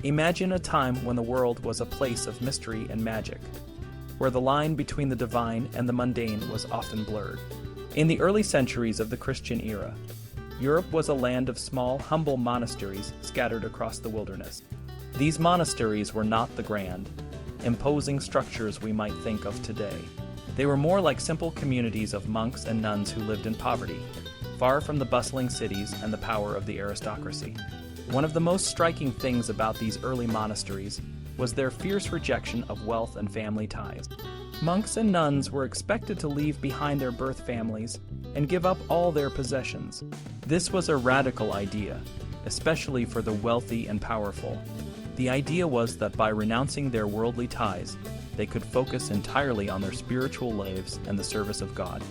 Imagine a time when the world was a place of mystery and magic, where the line between the divine and the mundane was often blurred. In the early centuries of the Christian era, Europe was a land of small, humble monasteries scattered across the wilderness. These monasteries were not the grand, imposing structures we might think of today. They were more like simple communities of monks and nuns who lived in poverty, far from the bustling cities and the power of the aristocracy. One of the most striking things about these early monasteries was their fierce rejection of wealth and family ties. Monks and nuns were expected to leave behind their birth families and give up all their possessions. This was a radical idea, especially for the wealthy and powerful. The idea was that by renouncing their worldly ties, they could focus entirely on their spiritual lives and the service of God.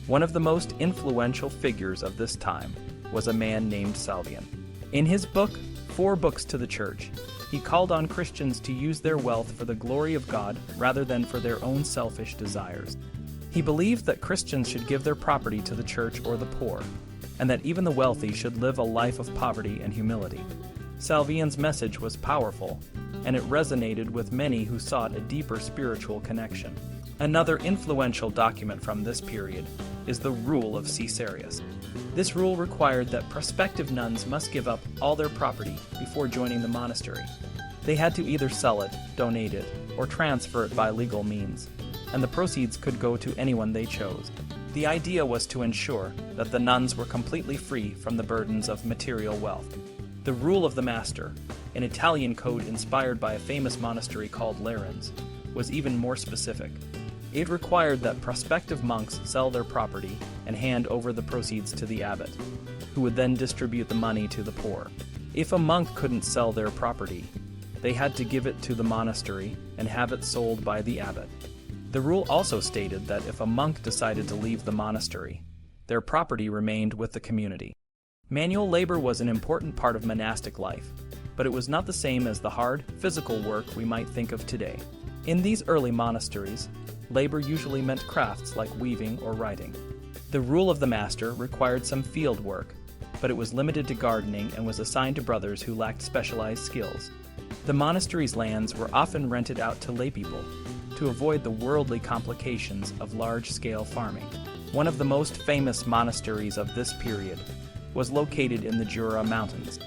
One of the most influential figures of this time was a man named Salvian. In his book, 4 Books to the Church, he called on Christians to use their wealth for the glory of God rather than for their own selfish desires. He believed that Christians should give their property to the church or the poor, and that even the wealthy should live a life of poverty and humility. Salvian's message was powerful, and it resonated with many who sought a deeper spiritual connection. Another influential document from this period is the Rule of Caesarius. This rule required that prospective nuns must give up all their property before joining the monastery. They had to either sell it, donate it, or transfer it by legal means, and the proceeds could go to anyone they chose. The idea was to ensure that the nuns were completely free from the burdens of material wealth. The Rule of the Master, an Italian code inspired by a famous monastery called Laren's, was even more specific. It required that prospective monks sell their property and hand over the proceeds to the abbot, who would then distribute the money to the poor. If a monk couldn't sell their property, they had to give it to the monastery and have it sold by the abbot. The rule also stated that if a monk decided to leave the monastery, their property remained with the community. Manual labor was an important part of monastic life, but it was not the same as the hard, physical work we might think of today. In these early monasteries, labor usually meant crafts like weaving or writing. The Rule of the Master required some field work, but it was limited to gardening and was assigned to brothers who lacked specialized skills. The monastery's lands were often rented out to laypeople to avoid the worldly complications of large-scale farming. One of the most famous monasteries of this period was located in the Jura Mountains.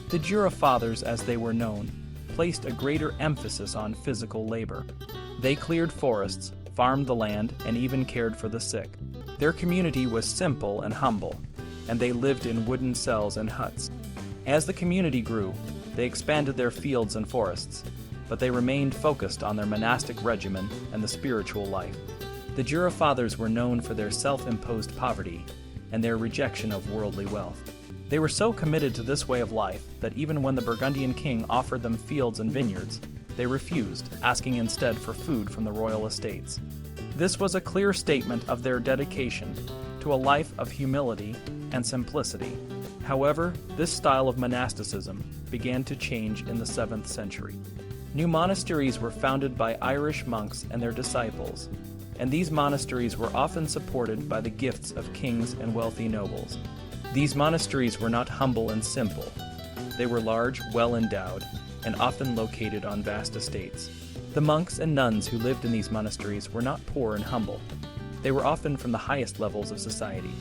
The Jura Fathers, as they were known, placed a greater emphasis on physical labor. They cleared forests, farmed the land, and even cared for the sick. Their community was simple and humble, and they lived in wooden cells and huts. As the community grew, they expanded their fields and forests, but they remained focused on their monastic regimen and the spiritual life. The Jura Fathers were known for their self-imposed poverty and their rejection of worldly wealth. They were so committed to this way of life that even when the Burgundian king offered them fields and vineyards, they refused, asking instead for food from the royal estates. This was a clear statement of their dedication to a life of humility and simplicity. However, this style of monasticism began to change in the 7th century. New monasteries were founded by Irish monks and their disciples, and these monasteries were often supported by the gifts of kings and wealthy nobles. These monasteries were not humble and simple. They were large, well-endowed, and often located on vast estates. The monks and nuns who lived in these monasteries were not poor and humble. They were often from the highest levels of society.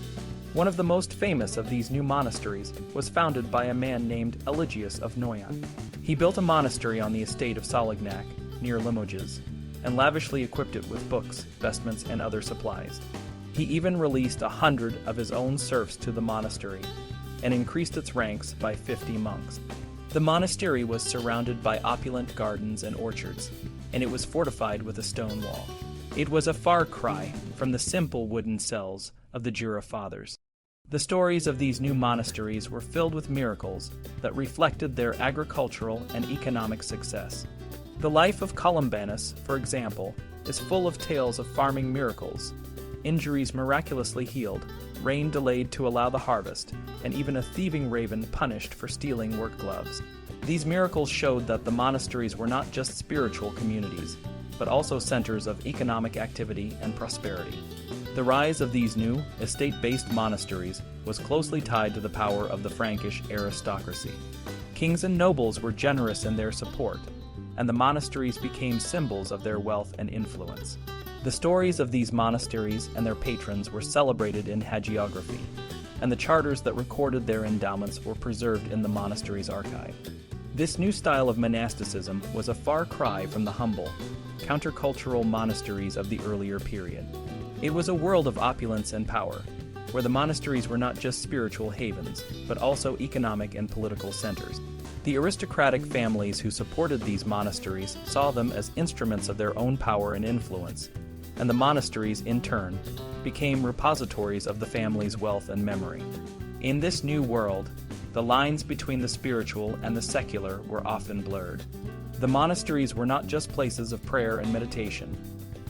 One of the most famous of these new monasteries was founded by a man named Eligius of Noyon. He built a monastery on the estate of Salignac, near Limoges, and lavishly equipped it with books, vestments, and other supplies. He even released 100 of his own serfs to the monastery, and increased its ranks by 50 monks. The monastery was surrounded by opulent gardens and orchards, and it was fortified with a stone wall. It was a far cry from the simple wooden cells of the Jura Fathers. The stories of these new monasteries were filled with miracles that reflected their agricultural and economic success. The life of Columbanus, for example, is full of tales of farming miracles, injuries miraculously healed, rain delayed to allow the harvest, and even a thieving raven punished for stealing work gloves. These miracles showed that the monasteries were not just spiritual communities, but also centers of economic activity and prosperity. The rise of these new, estate-based monasteries was closely tied to the power of the Frankish aristocracy. Kings and nobles were generous in their support, and the monasteries became symbols of their wealth and influence. The stories of these monasteries and their patrons were celebrated in hagiography, and the charters that recorded their endowments were preserved in the monastery's archive. This new style of monasticism was a far cry from the humble, countercultural monasteries of the earlier period. It was a world of opulence and power, where the monasteries were not just spiritual havens, but also economic and political centers. The aristocratic families who supported these monasteries saw them as instruments of their own power and influence, and the monasteries, in turn, became repositories of the family's wealth and memory. In this new world, the lines between the spiritual and the secular were often blurred. The monasteries were not just places of prayer and meditation.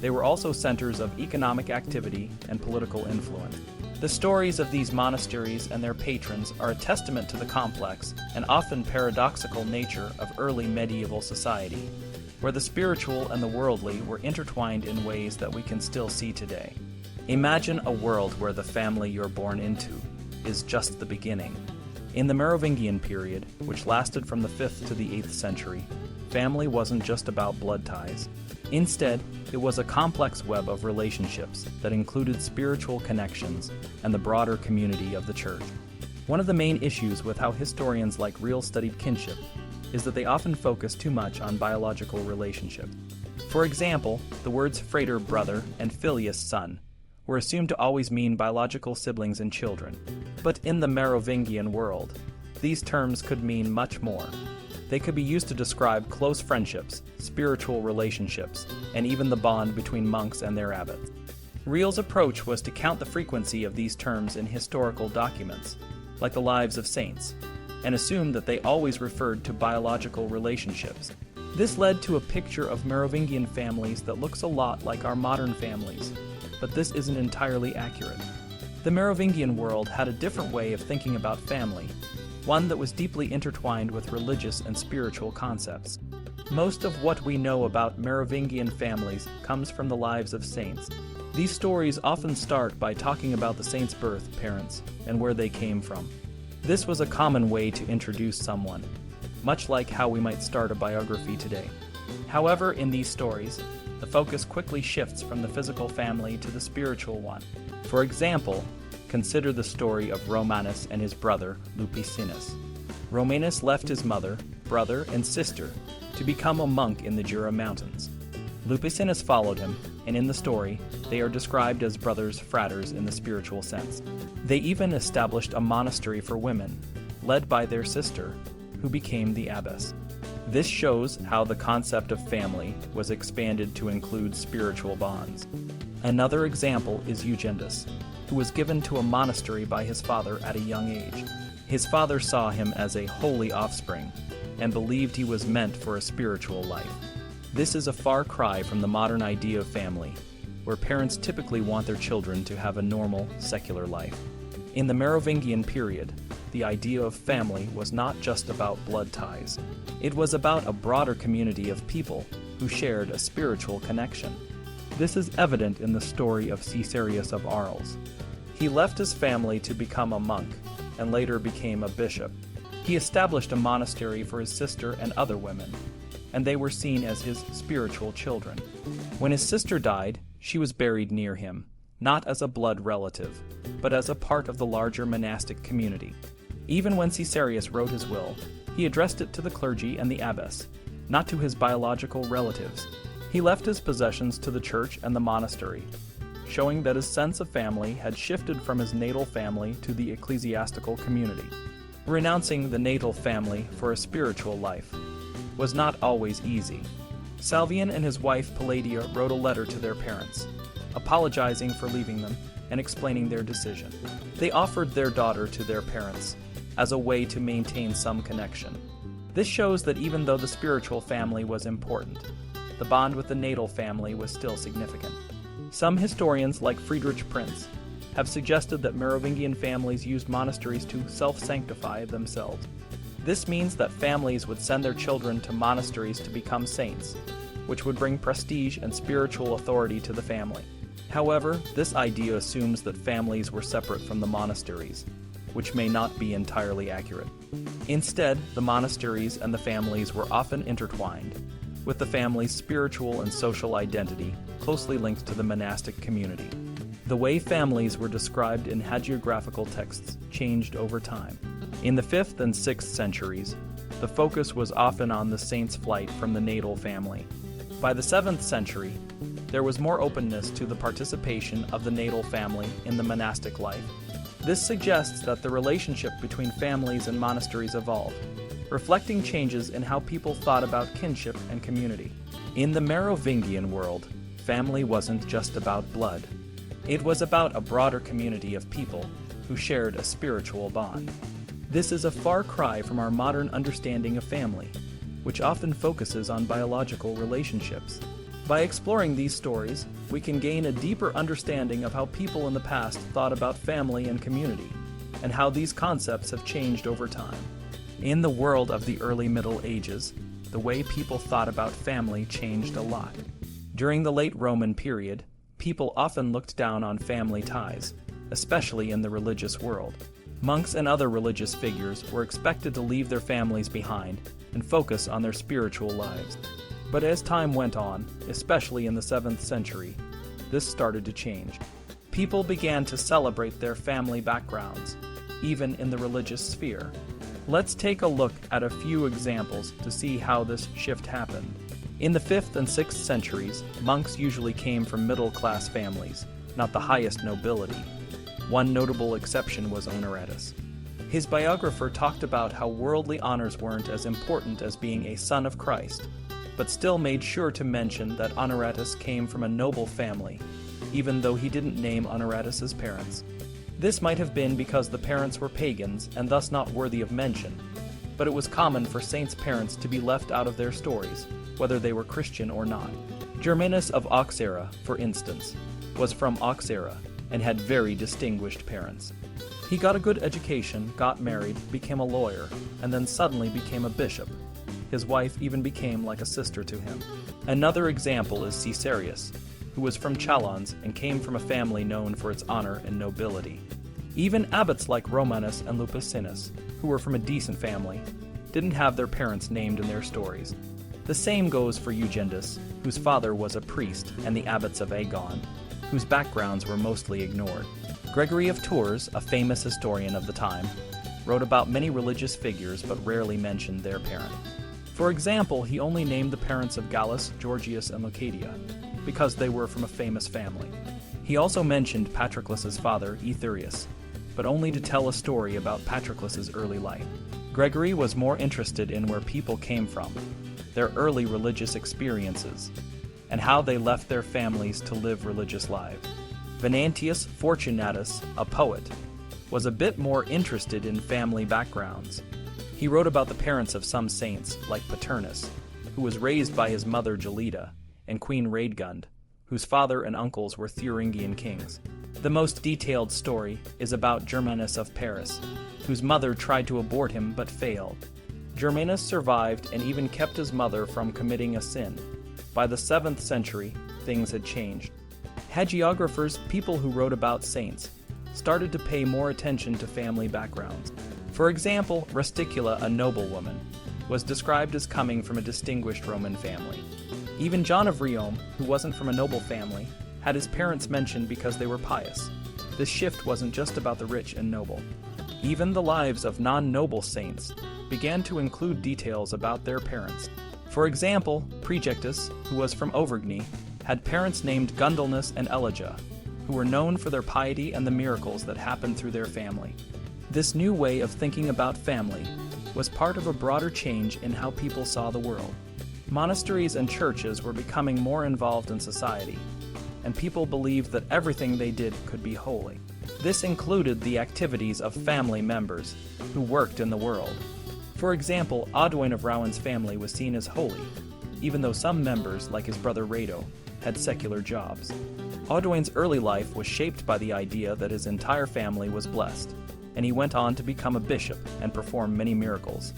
They were also centers of economic activity and political influence. The stories of these monasteries and their patrons are a testament to the complex and often paradoxical nature of early medieval society, where the spiritual and the worldly were intertwined in ways that we can still see today. Imagine a world where the family you're born into is just the beginning. In the Merovingian period, which lasted from the 5th to the 8th century, family wasn't just about blood ties. Instead, it was a complex web of relationships that included spiritual connections and the broader community of the church. One of the main issues with how historians like Real studied kinship is that they often focus too much on biological relationships. For example, the words frater brother and filius son were assumed to always mean biological siblings and children. But in the Merovingian world, these terms could mean much more. They could be used to describe close friendships, spiritual relationships, and even the bond between monks and their abbots. Real's approach was to count the frequency of these terms in historical documents, like the lives of saints, and assume that they always referred to biological relationships. This led to a picture of Merovingian families that looks a lot like our modern families, but this isn't entirely accurate. The Merovingian world had a different way of thinking about family, one that was deeply intertwined with religious and spiritual concepts. Most of what we know about Merovingian families comes from the lives of saints. These stories often start by talking about the saint's birth, parents, and where they came from. This was a common way to introduce someone, much like how we might start a biography today. However, in these stories, the focus quickly shifts from the physical family to the spiritual one. For example, consider the story of Romanus and his brother, Lupicinus. Romanus left his mother, brother, and sister to become a monk in the Jura Mountains. Lupicinus followed him, and in the story, they are described as brothers fraters in the spiritual sense. They even established a monastery for women, led by their sister, who became the abbess. This shows how the concept of family was expanded to include spiritual bonds. Another example is Eugendus, who was given to a monastery by his father at a young age. His father saw him as a holy offspring and believed he was meant for a spiritual life. This is a far cry from the modern idea of family, where parents typically want their children to have a normal, secular life. In the Merovingian period, the idea of family was not just about blood ties. It was about a broader community of people who shared a spiritual connection. This is evident in the story of Caesarius of Arles. He left his family to become a monk, and later became a bishop. He established a monastery for his sister and other women, and they were seen as his spiritual children. When his sister died, she was buried near him, not as a blood relative, but as a part of the larger monastic community. Even when Caesarius wrote his will, he addressed it to the clergy and the abbess, not to his biological relatives. He left his possessions to the church and the monastery, showing that his sense of family had shifted from his natal family to the ecclesiastical community. Renouncing the natal family for a spiritual life was not always easy. Salvian and his wife Palladia wrote a letter to their parents, apologizing for leaving them and explaining their decision. They offered their daughter to their parents as a way to maintain some connection. This shows that even though the spiritual family was important, the bond with the natal family was still significant. Some historians, like Friedrich Prinz, have suggested that Merovingian families used monasteries to self-sanctify themselves. This means that families would send their children to monasteries to become saints, which would bring prestige and spiritual authority to the family. However, this idea assumes that families were separate from the monasteries, which may not be entirely accurate. Instead, the monasteries and the families were often intertwined, with the family's spiritual and social identity closely linked to the monastic community. The way families were described in hagiographical texts changed over time. In the 5th and 6th centuries, the focus was often on the saint's flight from the natal family. By the 7th century, there was more openness to the participation of the natal family in the monastic life. This suggests that the relationship between families and monasteries evolved, reflecting changes in how people thought about kinship and community. In the Merovingian world, family wasn't just about blood. It was about a broader community of people who shared a spiritual bond. This is a far cry from our modern understanding of family, which often focuses on biological relationships. By exploring these stories, we can gain a deeper understanding of how people in the past thought about family and community, and how these concepts have changed over time. In the world of the early Middle Ages, the way people thought about family changed a lot. During the late Roman period, people often looked down on family ties, especially in the religious world. Monks and other religious figures were expected to leave their families behind and focus on their spiritual lives. But as time went on, especially in the 7th century, this started to change. People began to celebrate their family backgrounds, even in the religious sphere. Let's take a look at a few examples to see how this shift happened. In the 5th and 6th centuries, monks usually came from middle-class families, not the highest nobility. One notable exception was Honorius. His biographer talked about how worldly honors weren't as important as being a son of Christ, but still made sure to mention that Honorius came from a noble family, even though he didn't name Honorius's parents. This might have been because the parents were pagans and thus not worthy of mention, but it was common for saints' parents to be left out of their stories, whether they were Christian or not. Germanus of Auxerre, for instance, was from Auxerre and had very distinguished parents. He got a good education, got married, became a lawyer, and then suddenly became a bishop. His wife even became like a sister to him. Another example is Caesarius, who was from Chalons and came from a family known for its honor and nobility. Even abbots like Romanus and Lupicinus, who were from a decent family, didn't have their parents named in their stories. The same goes for Eugendus, whose father was a priest, and the abbots of Agon, whose backgrounds were mostly ignored. Gregory of Tours, a famous historian of the time, wrote about many religious figures but rarely mentioned their parent. For example, he only named the parents of Gallus, Georgius, and Lucadia, because they were from a famous family. He also mentioned Patroclus's father, Aetherius, but only to tell a story about Patroclus's early life. Gregory was more interested in where people came from, their early religious experiences, and how they left their families to live religious lives. Venantius Fortunatus, a poet, was a bit more interested in family backgrounds. He wrote about the parents of some saints, like Paternus, who was raised by his mother Gelida, and Queen Radegund, whose father and uncles were Thuringian kings. The most detailed story is about Germanus of Paris, whose mother tried to abort him but failed. Germanus survived and even kept his mother from committing a sin. By the 7th century, things had changed. Hagiographers, people who wrote about saints, started to pay more attention to family backgrounds. For example, Rusticula, a noblewoman, was described as coming from a distinguished Roman family. Even John of Riom, who wasn't from a noble family, had his parents mentioned because they were pious. This shift wasn't just about the rich and noble. Even the lives of non-noble saints began to include details about their parents. For example, Praejectus, who was from Auvergne, had parents named Gundulnus and Elijah, who were known for their piety and the miracles that happened through their family. This new way of thinking about family was part of a broader change in how people saw the world. Monasteries and churches were becoming more involved in society, and people believed that everything they did could be holy. This included the activities of family members who worked in the world. For example, Audouin of Rowan's family was seen as holy, even though some members, like his brother Rado, had secular jobs. Audouin's early life was shaped by the idea that his entire family was blessed, and he went on to become a bishop and perform many miracles.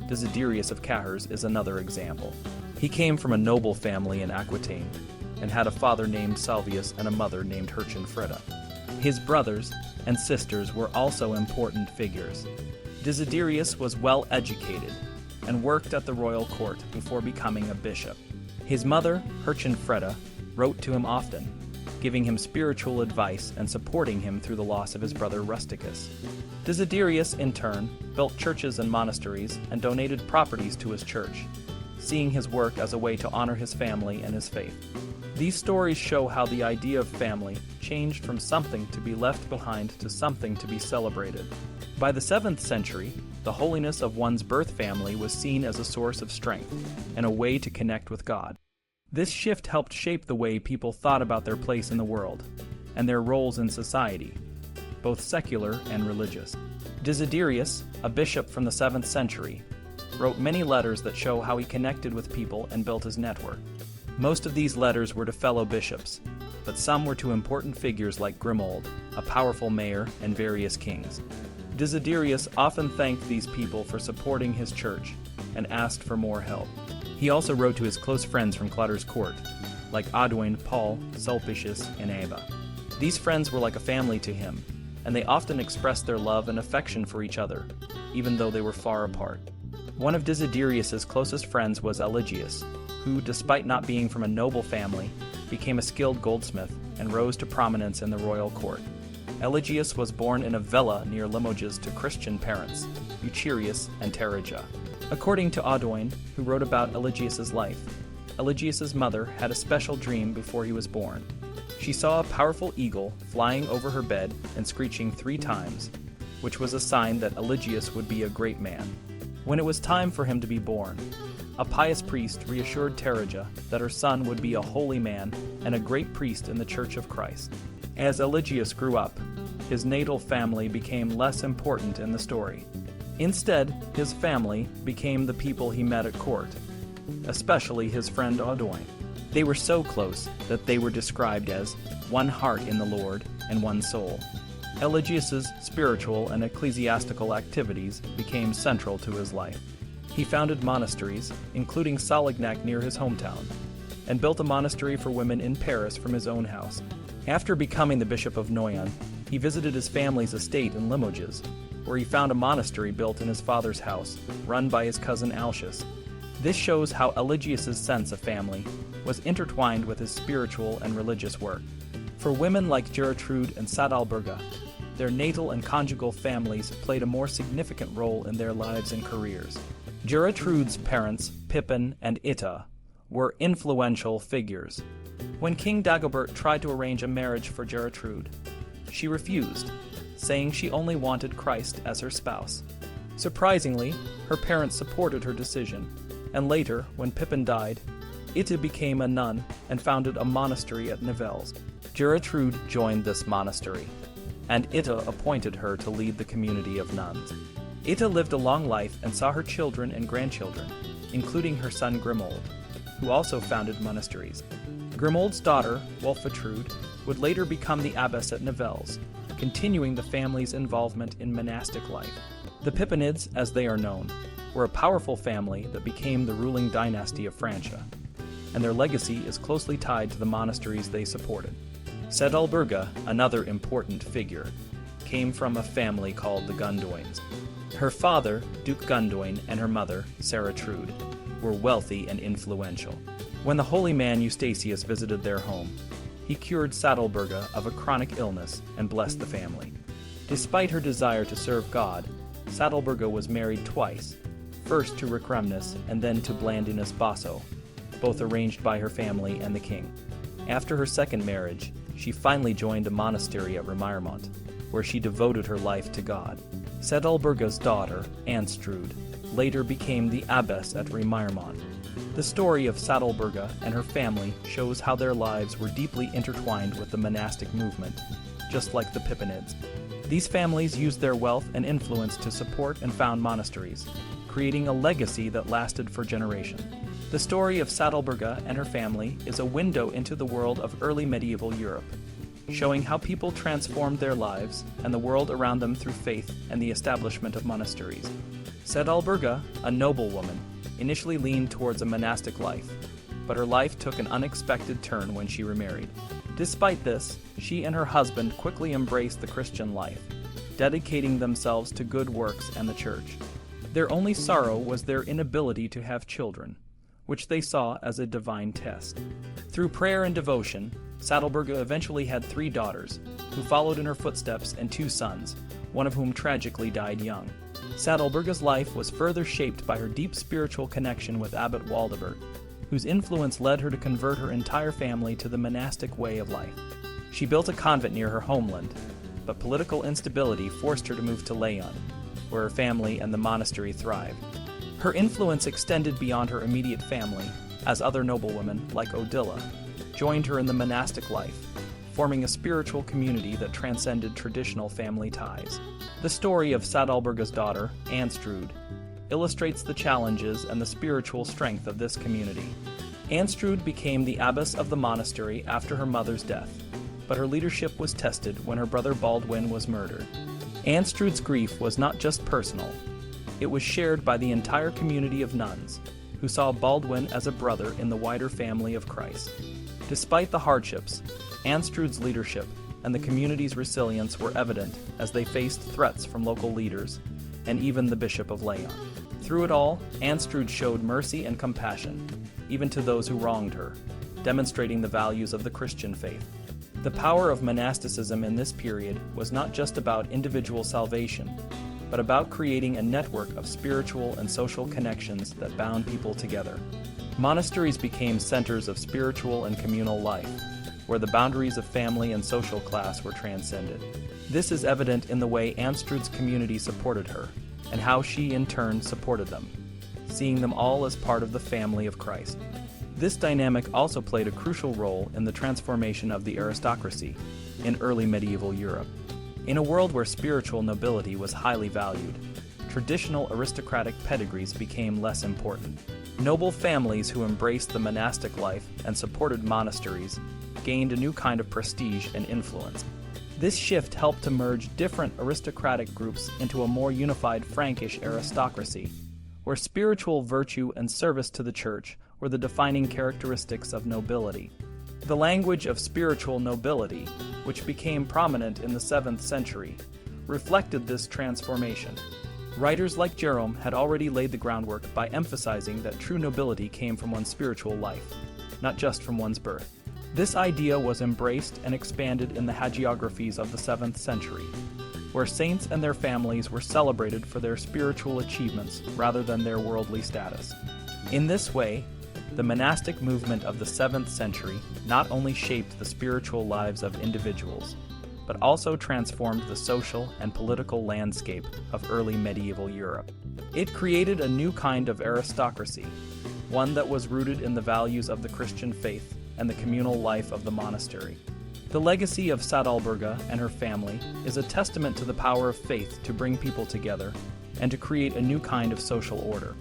Desiderius of Cahors is another example. He came from a noble family in Aquitaine, and had a father named Salvius and a mother named Hircinfreda. His brothers and sisters were also important figures. Desiderius was well educated and worked at the royal court before becoming a bishop. His mother, Herchenfreda, wrote to him often, giving him spiritual advice and supporting him through the loss of his brother Rusticus. Desiderius, in turn, built churches and monasteries and donated properties to his church, seeing his work as a way to honor his family and his faith. These stories show how the idea of family changed from something to be left behind to something to be celebrated. By the 7th century, the holiness of one's birth family was seen as a source of strength and a way to connect with God. This shift helped shape the way people thought about their place in the world and their roles in society, both secular and religious. Desiderius, a bishop from the 7th century, wrote many letters that show how he connected with people and built his network. Most of these letters were to fellow bishops, but some were to important figures like Grimoald, a powerful mayor, and various kings. Desiderius often thanked these people for supporting his church and asked for more help. He also wrote to his close friends from Clutter's court, like Audouin, Paul, Sulpicius, and Ava. These friends were like a family to him, and they often expressed their love and affection for each other, even though they were far apart. One of Desiderius's closest friends was Eligius, who, despite not being from a noble family, became a skilled goldsmith and rose to prominence in the royal court. Eligius was born in a villa near Limoges to Christian parents, Eucherius and Terraja. According to Audouin, who wrote about Eligius's life, Eligius's mother had a special dream before he was born. She saw a powerful eagle flying over her bed and screeching 3 times, which was a sign that Eligius would be a great man. When it was time for him to be born, a pious priest reassured Terraja that her son would be a holy man and a great priest in the Church of Christ. As Eligius grew up, his natal family became less important in the story. Instead, his family became the people he met at court, especially his friend Audouin. They were so close that they were described as one heart in the Lord and one soul. Eligius's spiritual and ecclesiastical activities became central to his life. He founded monasteries, including Salignac near his hometown, and built a monastery for women in Paris from his own house. After becoming the Bishop of Noyon, he visited his family's estate in Limoges, where he found a monastery built in his father's house, run by his cousin Alcius. This shows how Eligius's sense of family was intertwined with his spiritual and religious work. For women like Gertrude and Sadalberga, their natal and conjugal families played a more significant role in their lives and careers. Gertrude's parents, Pippin and Ita, were influential figures. When King Dagobert tried to arrange a marriage for Gertrude, she refused, saying she only wanted Christ as her spouse. Surprisingly, her parents supported her decision, and later, when Pippin died, Ita became a nun and founded a monastery at Nivelles. Gertrude joined this monastery, and Ita appointed her to lead the community of nuns. Ita lived a long life and saw her children and grandchildren, including her son Grimoald, who also founded monasteries. Grimoald's daughter, Wolfitrude, would later become the abbess at Nivelles, continuing the family's involvement in monastic life. The Pippinids, as they are known, were a powerful family that became the ruling dynasty of Francia, and their legacy is closely tied to the monasteries they supported. Sedalberga, another important figure, came from a family called the Gundoins. Her father, Duke Gundoin, and her mother, Sarah Trude, were wealthy and influential. When the holy man Eustachius visited their home, he cured Sadalberga of a chronic illness and blessed the family. Despite her desire to serve God, Sadalberga was married twice, first to Recremnus and then to Blandinus Basso, both arranged by her family and the king. After her second marriage, she finally joined a monastery at Remiremont, where she devoted her life to God. Sedalberga's daughter, Anstrude, later became the abbess at Remiremont. The story of Sadalberga and her family shows how their lives were deeply intertwined with the monastic movement, just like the Pippinids. These families used their wealth and influence to support and found monasteries, creating a legacy that lasted for generations. The story of Sadalberga and her family is a window into the world of early medieval Europe, showing how people transformed their lives and the world around them through faith and the establishment of monasteries. Sedalberga, a noblewoman, initially leaned towards a monastic life, but her life took an unexpected turn when she remarried. Despite this, she and her husband quickly embraced the Christian life, dedicating themselves to good works and the church. Their only sorrow was their inability to have children, which they saw as a divine test. Through prayer and devotion, Sadelberga eventually had 3 daughters, who followed in her footsteps, and 2 sons, one of whom tragically died young. Sadelberga's life was further shaped by her deep spiritual connection with Abbot Waldebert, whose influence led her to convert her entire family to the monastic way of life. She built a convent near her homeland, but political instability forced her to move to Leon, where her family and the monastery thrived. Her influence extended beyond her immediate family, as other noblewomen, like Odila, joined her in the monastic life, forming a spiritual community that transcended traditional family ties. The story of Sadelberga's daughter, Anstrude, illustrates the challenges and the spiritual strength of this community. Anstrude became the abbess of the monastery after her mother's death, but her leadership was tested when her brother Baldwin was murdered. Anstrude's grief was not just personal, it was shared by the entire community of nuns, who saw Baldwin as a brother in the wider family of Christ. Despite the hardships, Anstrude's leadership and the community's resilience were evident as they faced threats from local leaders and even the Bishop of Leon. Through it all, Anstrude showed mercy and compassion, even to those who wronged her, demonstrating the values of the Christian faith. The power of monasticism in this period was not just about individual salvation, but about creating a network of spiritual and social connections that bound people together. Monasteries became centers of spiritual and communal life, where the boundaries of family and social class were transcended. This is evident in the way Anstrude's community supported her, and how she in turn supported them, seeing them all as part of the family of Christ. This dynamic also played a crucial role in the transformation of the aristocracy in early medieval Europe. In a world where spiritual nobility was highly valued, traditional aristocratic pedigrees became less important. Noble families who embraced the monastic life and supported monasteries gained a new kind of prestige and influence. This shift helped to merge different aristocratic groups into a more unified Frankish aristocracy, where spiritual virtue and service to the church were the defining characteristics of nobility. The language of spiritual nobility, which became prominent in the 7th century, reflected this transformation. Writers like Jerome had already laid the groundwork by emphasizing that true nobility came from one's spiritual life, not just from one's birth. This idea was embraced and expanded in the hagiographies of the 7th century, where saints and their families were celebrated for their spiritual achievements rather than their worldly status. In this way, the monastic movement of the 7th century not only shaped the spiritual lives of individuals, but also transformed the social and political landscape of early medieval Europe. It created a new kind of aristocracy, one that was rooted in the values of the Christian faith and the communal life of the monastery. The legacy of Sadelberga and her family is a testament to the power of faith to bring people together and to create a new kind of social order.